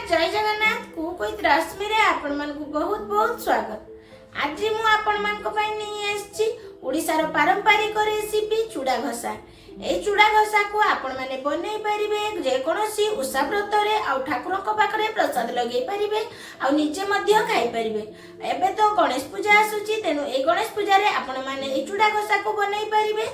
जय Jagannath cook with रश्मि रे आपण मानकु बहुत बहुत स्वागत। आज मु आपण मानक पई नहीं आछि ओडिसा रो पारंपरिक रेसिपी चूड़ा घसा। ए चूड़ा घसा को आपण माने बनै परिबे जे कोनोसी उषा व्रत रे आ ठाकुर को पाखरे प्रसाद लगे परिबे आ निजे मध्य खाई परिबे। एबे तो गणेश पूजा आसुची तेनु ए गणेश पूजा रे आपण माने ए चूड़ा घसा को बनै परिबे।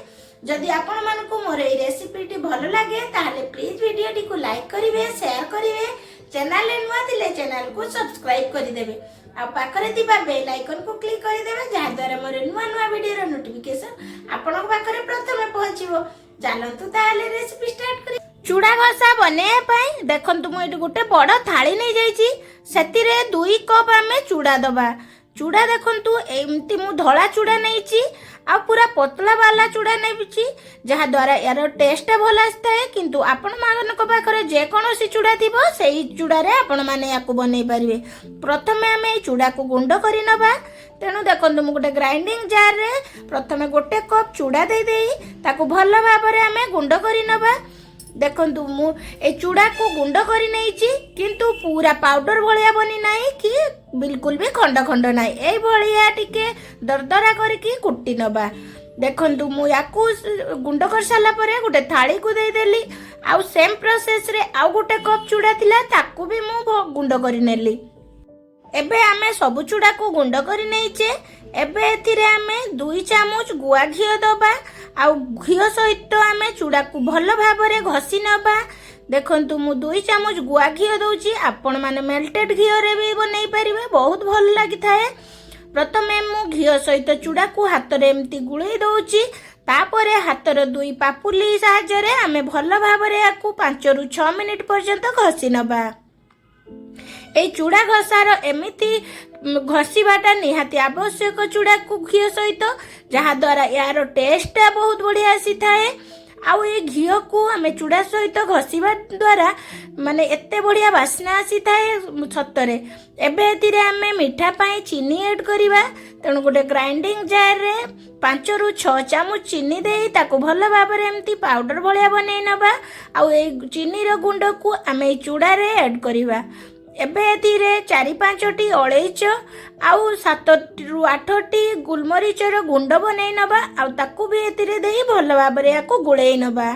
जदि आपण मानकु मोर ए रेसिपी टी भलो लागे ताहले प्लीज वीडियो टी को लाइक करिवे शेयर करिवे चैनल रे नुआ थिले चैनल को सब्सक्राइब करि देबे आ पाखरे थिबा बेल आइकन को क्लिक करि देबे जहा द्वारा मोर नुआ नुआ वीडियो रो नोटिफिकेशन आपण पाखरे प्रथमे पहुंचीबो। चलंतु ताहले रेसिपी स्टार्ट करी। चूड़ा घसा बने पई देखंतु मु एटी गुटे बड़ थाली नै जाईची सेति रे 2 कप आमे चूड़ा दबा। चूड़ा देखंतु एमती मु धला चूड़ा नैची आ पूरा पतला वाला चूड़ा नैची जहा द्वारा यार टेस्ट भल आस्ता है किंतु आपण मानक पाखरे जे कोनोसी चूड़ा थिबो सेही चूड़ा रे आपण माने याकू बनै परिबे। प्रथमे आमे चूड़ा को गुंड करि नबा तेनु देखंतु मु गुटे ग्राइंडिंग जार रे प्रथमे गोटे कप चूड़ा दे देई ताकू भल भाबरे आमे गुंड करि नबा। देखंतु मु ए चूड़ा को गुंड करि नैची किंतु पूरा पाउडर भलिया बनी नाही कि बिल्कुल भी खंड खंड नाही ए भलिया टिके दरदरा करके कुटी नबा। देखंतु मु याकू गुंड कर साला परे गुटे थाली को दे देली आ सेम प्रोसेस रे आ गुटे कप चूड़ा थिला ताकू भी मु गुंड करि नेली। एबे आमे सब चूड़ा को गुंड करि नैचे। एबे एथिरे आमे 2 चामच गुआ घियो दबा आ घियो सहित आमे चूड़ा को भल भाबरे घसी नबा। देखंतु मु 2 चामच गुआ घियो दउची आपण माने मेल्टेड घियो रे भी बनै परिबे बहुत भल लागि थाए। प्रथमे मु घियो सहित चूड़ा को हाथ रे एम्ति गुळै दउची तापरे हाथर 2 पापुली सहायता रे आमे भल भाबरे याकू 5 रु 6 मिनिट पर्यंत घसी नबा। ए चूड़ा घसार एमिति घसीबाटा निहाती आवश्यक चूड़ा को घियो सहित जहा द्वारा यार टेस्ट बहुत बढ़िया आसी थाए। आउ ए घियो को आमे चूड़ा सहित घसीबा द्वारा माने एते बढ़िया वासना आसी थाए सतरे। एबे एतिरे आमे मीठा पाई चीनी ऐड करिबा तेणु गोटे ग्राइंडिंग जार रे 5 रु 6 चामच चीनी देई ताको भल भाबरे एम्ति पाउडर भलिया बनै नबा। आउ ए चीनी रो गुंड को आमे चूड़ा रे ऐड करिबा। एबे एतिरे 4-5टी अलैच आउ 7 रु 8टी गुलमरीच रो गुंड बनै नबा आउ ताकू भी एतिरे देई भल भाबरे याको गुळै नबा।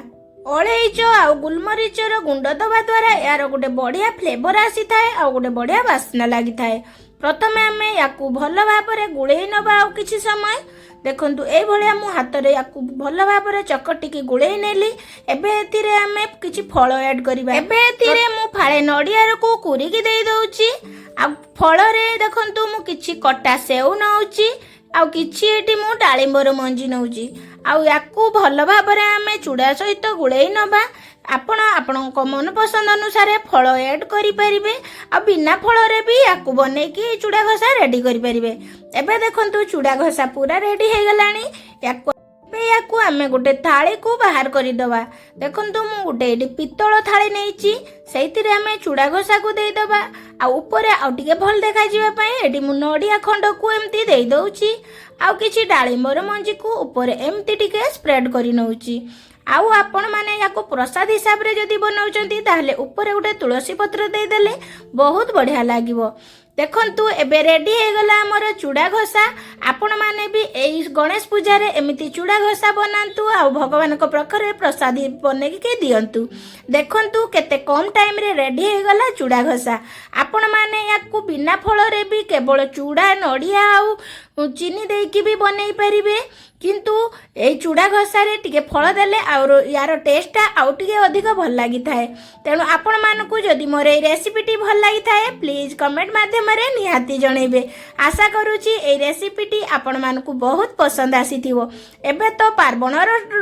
अलैच आउ गुलमरीच रो गुंड दबा द्वारा यार गोटे बढ़िया फ्लेवर आसी थाए आउ गोटे बढ़िया वासना लागि थाए। प्रथमे आमे याकू भल भाबरे गुळै नबा आउ किछि समय। देखंतु ए भलिया मु हाथ रे याकू भल भाबरे चकटी की गुळै नेली। एबे एतिरे आमे किछि फळ ऐड करिबा। एबे एतिरे मु फाळे नडिया को कुरी की देई दउची आ फळ रे देखंतु मु किछि कटा सेव नउची आ किछि एटी मु डाळिंबर मंजी नउची आ याकू भल भाबरे आमे चूड़ा सहित गुळै नबा। आपण आपणक मन पसंद अनुसार फल ऐड करि परिबे आ बिना फल रे भी याकू बनै की चूड़ा घसा रेडी करि परिबे। एबे देखंतु चूड़ा घसा पूरा रेडी हे गलानी याकू आमे गोटे थाली को बाहर करि दबा। देखंतु मु गोटे एडी पित्तल थाली नैची सेइतिरे आमे चूड़ा घसा को देई दबा आ ऊपर आ टिके भल देखा जिबा पई एडी मु नडिया खंड को एम्ति देई दउची आ किछि डाळिंबर मंजी को ऊपर एम्ति टिके स्प्रेड करि नउची। आउ आपण माने याको प्रसाद हिसाब रे जदी बनाउचंती ताहले ऊपर गोटे तुलसी पत्र दे देले बहुत बढ़िया लागिवो। देखंतु एबे रेडी हे गला हमर चूड़ा घसा। आपण माने भी एई गणेश पूजा रे एमिति चूड़ा घसा बनांतु आ भगवान को प्रखरे प्रसाद बने के दियंतु। देखंतु केते कम टाइम रे रेडी हे गला चूड़ा घसा। आपण माने याकू बिना फल रे भी केवल चूड़ा नडिया आउ चीनी देई की भी बनै परिबे किंतु ए चूड़ा घसा रे टिके फल देले और यार टेस्ट आउ टिके अधिक भल लागि थाए। तेणु आपण मानकू जदि मोर ए रेसिपी टी भल लागि थाए प्लीज कमेंट माध्यम रे निहाती जणैबे। आशा करूची ए रेसिपी टी आपण मानकू बहुत पसंद आसीथिवो। एबे तो पार्वण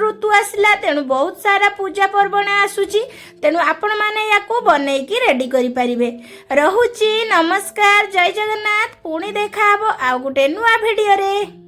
ऋतु आसिला तेणु बहुत सारा पूजा पर्वण आसुची तेणु आपण माने याकू बनै की रेडी करि परिबे। रहुची नमस्कार जय जगन्नाथ पुणी देखा हबो आ गुटे नुआ वीडियो रे।